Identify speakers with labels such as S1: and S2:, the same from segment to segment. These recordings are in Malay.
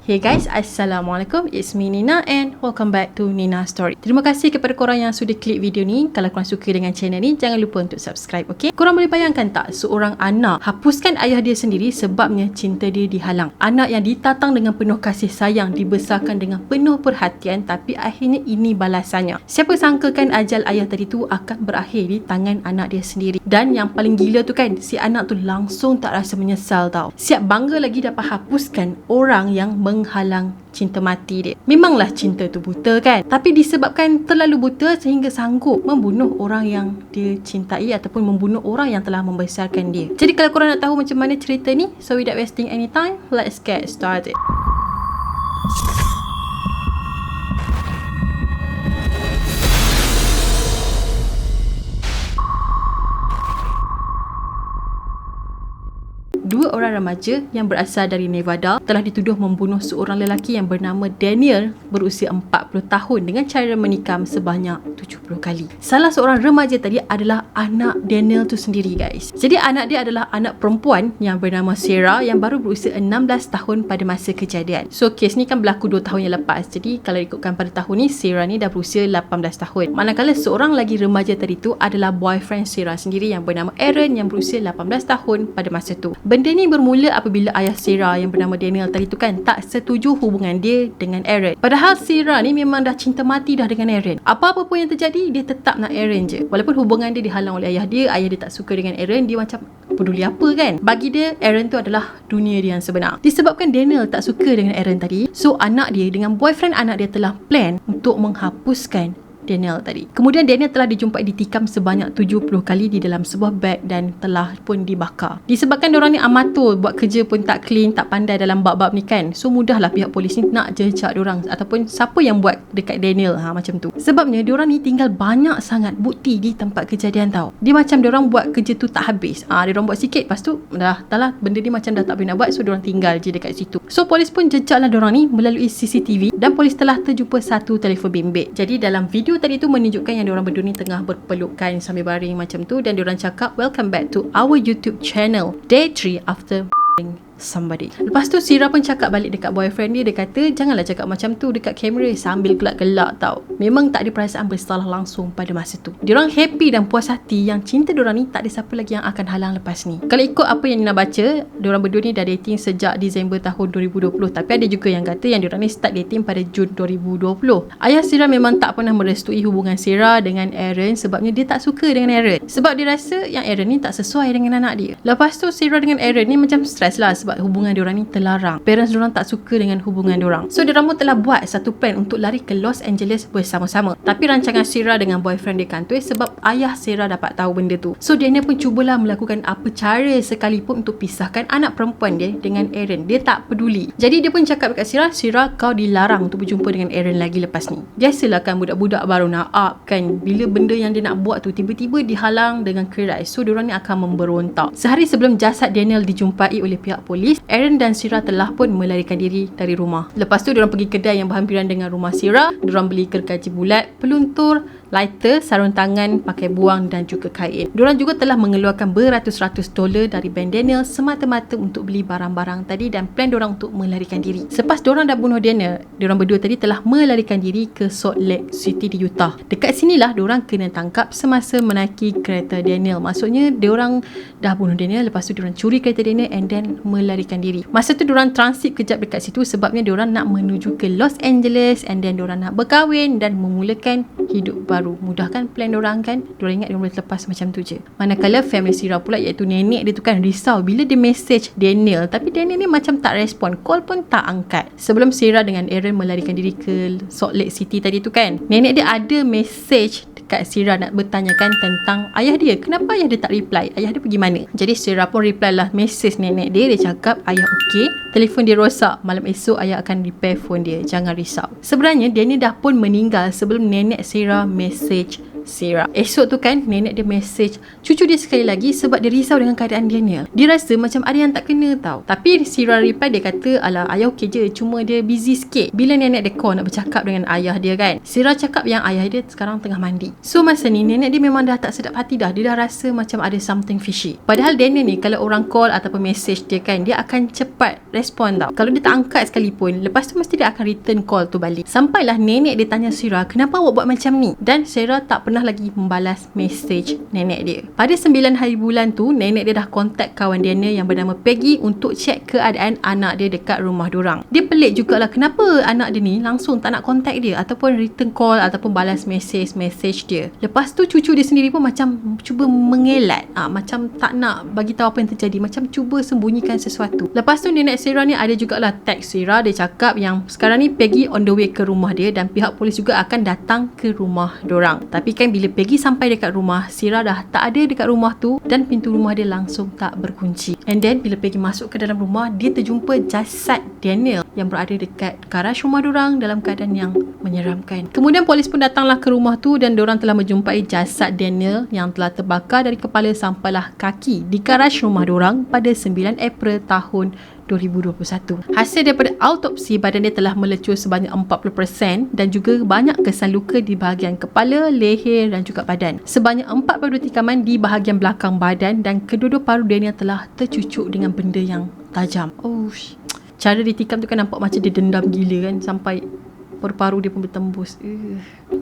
S1: Hey guys, Assalamualaikum. It's me Nina and welcome back to Nina Story. Terima kasih kepada korang yang sudah klik video ni. Kalau korang suka dengan channel ni, jangan lupa untuk subscribe, okay? Korang boleh bayangkan tak, seorang anak hapuskan ayah dia sendiri sebabnya cinta dia dihalang. Anak yang ditatang dengan penuh kasih sayang, dibesarkan dengan penuh perhatian, tapi akhirnya ini balasannya. Siapa sangkakan ajal ayah tadi tu akan berakhir di tangan anak dia sendiri. Dan yang paling gila tu kan, si anak tu langsung tak rasa menyesal tau. Siap bangga lagi dapat hapuskan orang yang menghalang cinta mati dia. Memanglah cinta tu buta kan, tapi disebabkan terlalu buta sehingga sanggup membunuh orang yang dia cintai ataupun membunuh orang yang telah membesarkan dia. Jadi kalau korang nak tahu macam mana cerita ni, so without wasting any time, let's get started. Dua orang remaja yang berasal dari Nevada telah dituduh membunuh seorang lelaki yang bernama Daniel berusia 40 tahun dengan cara menikam sebanyak 70 kali. Salah seorang remaja tadi adalah anak Daniel tu sendiri guys. Jadi anak dia adalah anak perempuan yang bernama Sarah yang baru berusia 16 tahun pada masa kejadian. So kes ni kan berlaku 2 tahun yang lepas. Jadi kalau ikutkan pada tahun ni, Sarah ni dah berusia 18 tahun. Manakala seorang lagi remaja tadi tu adalah boyfriend Sarah sendiri yang bernama Aaron yang berusia 18 tahun pada masa tu. Benda ni bermula apabila ayah Sarah yang bernama Daniel tadi tu kan tak setuju hubungan dia dengan Aaron. Padahal Sarah ni memang dah cinta mati dah dengan Aaron. Apa-apa pun yang terjadi, dia tetap nak Aaron je. Walaupun hubungan dia dihalang oleh ayah dia tak suka dengan Aaron, dia macam peduli apa kan. Bagi dia, Aaron tu adalah dunia dia yang sebenar. Disebabkan Daniel tak suka dengan Aaron tadi, so anak dia dengan boyfriend anak dia telah plan untuk menghapuskan Daniel tadi. Kemudian Daniel telah dijumpai ditikam sebanyak 70 kali di dalam sebuah beg dan telah pun dibakar. Disebabkan diorang ni amatur, buat kerja pun tak clean, tak pandai dalam bab-bab ni kan. So mudahlah pihak polis ni nak jejak diorang ataupun siapa yang buat dekat Daniel macam tu. Sebabnya diorang ni tinggal banyak sangat bukti di tempat kejadian tau. Dia macam diorang buat kerja tu tak habis. Diorang buat sikit, lepas tu dah lah benda ni macam dah tak boleh nak buat, so diorang tinggal je dekat situ. So polis pun jejaklah diorang ni melalui CCTV dan polis telah terjumpa satu telefon bimbit. Jadi dalam video tadi tu menunjukkan yang diorang berdua ni tengah berpelukan sambil baring macam tu dan diorang cakap, "Welcome back to our YouTube channel. Day 3 after somebody." Lepas tu Sarah pun cakap balik dekat boyfriend dia. Dia kata, "Janganlah cakap macam tu dekat kamera," sambil gelak-gelak tau. Memang tak ada perasaan bersalah langsung pada masa tu. Diorang happy dan puas hati yang cinta diorang ni tak ada siapa lagi yang akan halang lepas ni. Kalau ikut apa yang Nina baca, diorang berdua ni dah dating sejak Disember tahun 2020. Tapi ada juga yang kata yang diorang ni start dating pada Jun 2020. Ayah Sarah memang tak pernah merestui hubungan Sarah dengan Aaron sebabnya dia tak suka dengan Aaron. Sebab dia rasa yang Aaron ni tak sesuai dengan anak dia. Lepas tu Sarah dengan Aaron ni macam stres lah sebab hubungan diorang ni terlarang. Parents diorang tak suka dengan hubungan diorang. So diorang pun telah buat satu plan untuk lari ke Los Angeles bersama-sama. Tapi rancangan Sarah dengan boyfriend dia kantor sebab ayah Sarah dapat tahu benda tu. So Daniel pun cubalah melakukan apa cara sekalipun untuk pisahkan anak perempuan dia dengan Aaron. Dia tak peduli. Jadi dia pun cakap dekat Sarah, "Sarah, kau dilarang untuk berjumpa dengan Aaron lagi lepas ni." Biasalah kan budak-budak baru nak up kan, bila benda yang dia nak buat tu tiba-tiba dihalang dengan keras. So diorang ni akan memberontak. Sehari sebelum jasad Daniel dijumpai oleh pihak polis, Aaron dan Sarah telah pun melarikan diri dari rumah. Lepas tu diorang pergi kedai yang berhampiran dengan rumah Sarah. Diorang beli gergaji bulat, peluntur, lighter, sarung tangan, pakai buang dan juga kain. Diorang juga telah mengeluarkan beratus-ratus dolar dari bank Daniel semata-mata untuk beli barang-barang tadi dan plan diorang untuk melarikan diri. Selepas diorang dah bunuh Daniel, diorang berdua tadi telah melarikan diri ke Salt Lake City di Utah. Dekat sinilah diorang kena tangkap semasa menaiki kereta Daniel. Maksudnya diorang dah bunuh Daniel, lepas tu diorang curi kereta Daniel and then melarikan diri. Masa tu diorang transit kejap dekat situ sebabnya diorang nak menuju ke Los Angeles and then diorang nak berkahwin dan memulakan hidup baru. Mudah kan plan diorang kan? Diorang ingat diorang boleh lepas macam tu je. Manakala family Sarah pula, iaitu nenek dia tu kan risau bila dia message Daniel, tapi Daniel ni macam tak respon, call pun tak angkat. Sebelum Sarah dengan Aaron melarikan diri ke Salt Lake City tadi tu kan, nenek dia ada message dekat Sarah nak bertanyakan tentang ayah dia. Kenapa ayah dia tak reply? Ayah dia pergi mana? Jadi Sarah pun reply lah message nenek dia. Dia cakap ayah okey, telefon dia rosak, malam esok ayah akan repair phone dia, jangan risau. Sebenarnya Daniel dah pun meninggal sebelum nenek Sarah message Sarah. Esok tu kan, nenek dia message cucu dia sekali lagi sebab dia risau dengan keadaan Daniel. Dia rasa macam ada yang tak kena tau. Tapi Sarah reply, dia kata, alah ayah okey je, cuma dia busy sikit. Bila nenek dia call nak bercakap dengan ayah dia kan, Sarah cakap yang ayah dia sekarang tengah mandi. So masa ni nenek dia memang dah tak sedap hati dah. Dia dah rasa macam ada something fishy. Padahal Daniel ni kalau orang call ataupun message dia kan, dia akan cepat respon tau. Kalau dia tak angkat sekalipun, lepas tu mesti dia akan return call tu balik. Sampailah nenek dia tanya Sarah, kenapa awak buat macam ni? Dan Sarah tak pernah lagi membalas message nenek dia. Pada 9 hari bulan tu, nenek dia dah kontak kawan Daniel yang bernama Peggy untuk cek keadaan anak dia dekat rumah dorang. Dia pelik jugalah kenapa anak dia ni langsung tak nak kontak dia ataupun return call ataupun balas message dia. Lepas tu cucu dia sendiri pun macam cuba mengelak, macam tak nak bagi tahu apa yang terjadi, macam cuba sembunyikan sesuatu. Lepas tu nenek Sarah ni ada jugalah teks Sarah, dia cakap yang sekarang ni Peggy on the way ke rumah dia dan pihak polis juga akan datang ke rumah dorang. Tapi kan bila Peggy sampai dekat rumah, Sarah dah tak ada dekat rumah tu dan pintu rumah dia langsung tak berkunci. And then bila Peggy masuk ke dalam rumah, dia terjumpa jasad Daniel yang berada dekat garaj rumah dorang dalam keadaan yang menyeramkan. Kemudian polis pun datanglah ke rumah tu dan dorang telah menjumpai jasad Daniel yang telah terbakar dari kepala sampailah kaki di garaj rumah dorang pada 9 April tahun 2021. Hasil daripada autopsi, badan dia telah melecur sebanyak 40% dan juga banyak kesan luka di bahagian kepala, leher dan juga badan. Sebanyak 42 tikaman di bahagian belakang badan dan kedua-dua paru Daniel telah tercucuk dengan benda yang tajam. Cara ditikam tu kan nampak macam dia dendam gila kan, sampai paru-paru dia pun bertembus.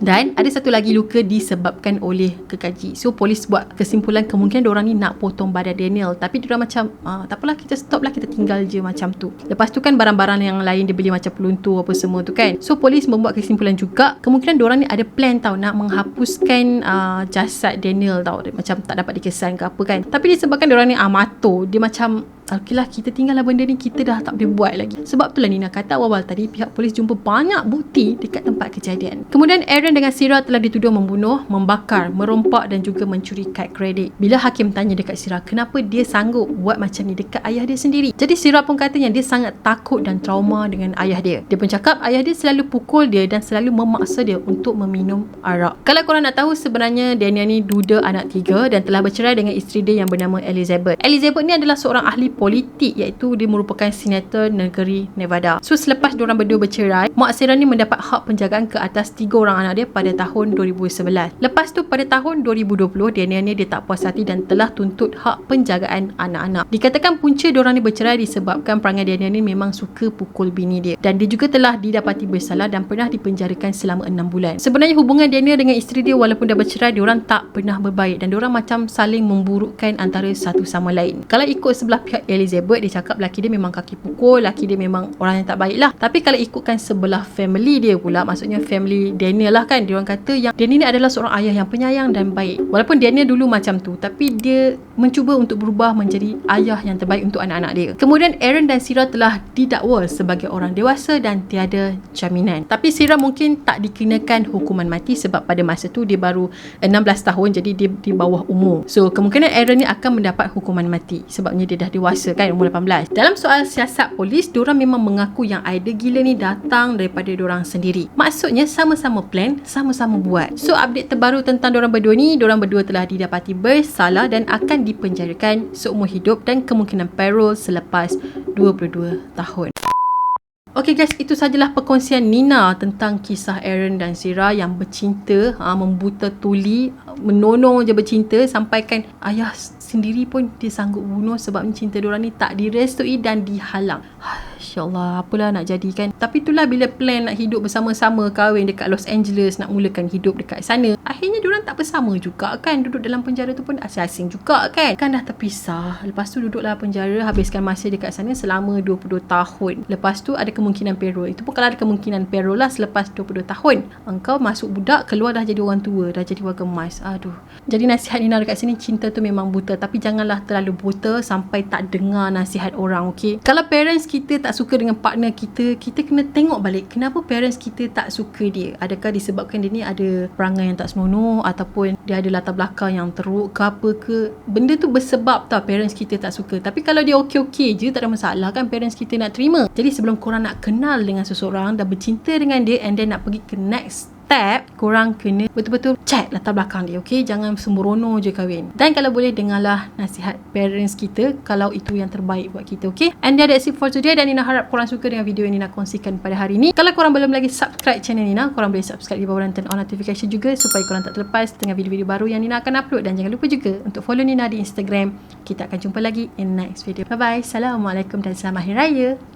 S1: Dan ada satu lagi luka disebabkan oleh kekaji. So polis buat kesimpulan kemungkinan diorang ni nak potong badan Daniel, tapi diorang macam tak apalah, kita stop lah, kita tinggal je macam tu. Lepas tu kan barang-barang yang lain dia beli macam peluntur apa semua tu kan. So polis membuat kesimpulan juga kemungkinan diorang ni ada plan tau nak menghapuskan jasad Daniel tau. Dia macam tak dapat dikesan ke apa kan. Tapi disebabkan diorang ni amatur, dia macam okey lah, kita tinggallah benda ni, kita dah tak boleh buat lagi. Sebab itulah Nina kata awal tadi pihak polis jumpa banyak bukti dekat tempat kejadian. Kemudian Aaron dengan Sarah telah dituduh membunuh, membakar, merompak dan juga mencuri kad kredit. Bila hakim tanya dekat Sarah kenapa dia sanggup buat macam ni dekat ayah dia sendiri, jadi Sarah pun kata yang dia sangat takut dan trauma dengan ayah dia. Dia pun cakap ayah dia selalu pukul dia dan selalu memaksa dia untuk meminum arak. Kalau korang nak tahu, sebenarnya Daniel ni duda anak 3 dan telah bercerai dengan isteri dia yang bernama Elizabeth. Elizabeth ni adalah seorang ahli politik, iaitu dia merupakan senator negeri Nevada. So selepas diorang berdua bercerai, Mak Sarah ni mendapat hak penjagaan ke atas 3 orang anak dia pada tahun 2011. Lepas tu pada tahun 2020, Daniel ni dia tak puas hati dan telah tuntut hak penjagaan anak-anak. Dikatakan punca diorang ni bercerai disebabkan perangai Daniel ni memang suka pukul bini dia, dan dia juga telah didapati bersalah dan pernah dipenjarakan selama 6 bulan. Sebenarnya hubungan Daniel dengan isteri dia walaupun dah bercerai, diorang tak pernah berbaik dan diorang macam saling memburukkan antara satu sama lain. Kalau ikut sebelah pihak Elizabeth, dia cakap laki dia memang kaki pukul, laki dia memang orang yang tak baik lah. Tapi kalau ikutkan sebelah family dia pula, maksudnya family Daniel lah kan, diorang kata yang Daniel ni adalah seorang ayah yang penyayang dan baik. Walaupun Daniel dulu macam tu, tapi dia mencuba untuk berubah menjadi ayah yang terbaik untuk anak-anak dia. Kemudian Aaron dan Sarah telah didakwa sebagai orang dewasa dan tiada jaminan. Tapi Sarah mungkin tak dikenakan hukuman mati sebab pada masa tu dia baru 16 tahun, jadi dia di bawah umur. So kemungkinan Aaron ni akan mendapat hukuman mati sebabnya dia dah dewasa kan, umur 18. Dalam soal siasat polis, diorang memang mengaku yang idea gila ni datang daripada diorang sendiri. Maksudnya sama-sama plan, sama-sama buat. So update terbaru tentang diorang berdua ni, diorang berdua telah didapati bersalah dan akan dipenjarakan seumur hidup dan kemungkinan parole selepas 22 tahun. Okey guys, itu sajalah perkongsian Nina tentang kisah Aaron dan Sarah yang bercinta, membuta tuli, menonong je bercinta, sampaikan ayah sendiri pun dia sanggup bunuh sebabnya cinta diorang ni tak direstui dan dihalang. InsyaAllah, apalah nak jadikan. Tapi itulah bila plan nak hidup bersama-sama, kahwin dekat Los Angeles, nak mulakan hidup dekat sana, akhirnya diorang tak bersama juga kan. Duduk dalam penjara tu pun asing-asing juga kan. Kan dah terpisah. Lepas tu duduklah penjara, habiskan masa dekat sana selama 22 tahun. Lepas tu ada kemungkinan parole. Itu pun kalau ada kemungkinan parole lah selepas 22 tahun. Engkau masuk budak, keluar dah jadi orang tua, dah jadi warga emas. Aduh. Jadi nasihat Nina dekat sini, cinta tu memang buta, tapi janganlah terlalu buta sampai tak dengar nasihat orang, okey? Kalau parents kita tak suka dengan partner kita, kita kena tengok balik kenapa parents kita tak suka dia. Adakah disebabkan dia ni ada perangai yang tak senonoh, ataupun dia ada latar belakang yang teruk ke apa ke. Benda tu bersebab tau parents kita tak suka. Tapi kalau dia okey-okey je, tak ada masalah kan, parents kita nak terima. Jadi sebelum korang nak kenal dengan seseorang, dah bercinta dengan dia and then nak pergi ke next step, korang kena betul-betul check latar belakang dia, okay? Jangan sembrono je kahwin. Dan kalau boleh, dengarlah nasihat parents kita kalau itu yang terbaik buat kita, okay? And that's it for today. Dan Nina harap korang suka dengan video yang Nina kongsikan pada hari ni. Kalau korang belum lagi subscribe channel Nina, korang boleh subscribe di bawah dan turn on notification juga supaya korang tak terlepas dengan video-video baru yang Nina akan upload. Dan jangan lupa juga untuk follow Nina di Instagram. Kita akan jumpa lagi in next video. Bye bye. Assalamualaikum dan selamat Hari Raya.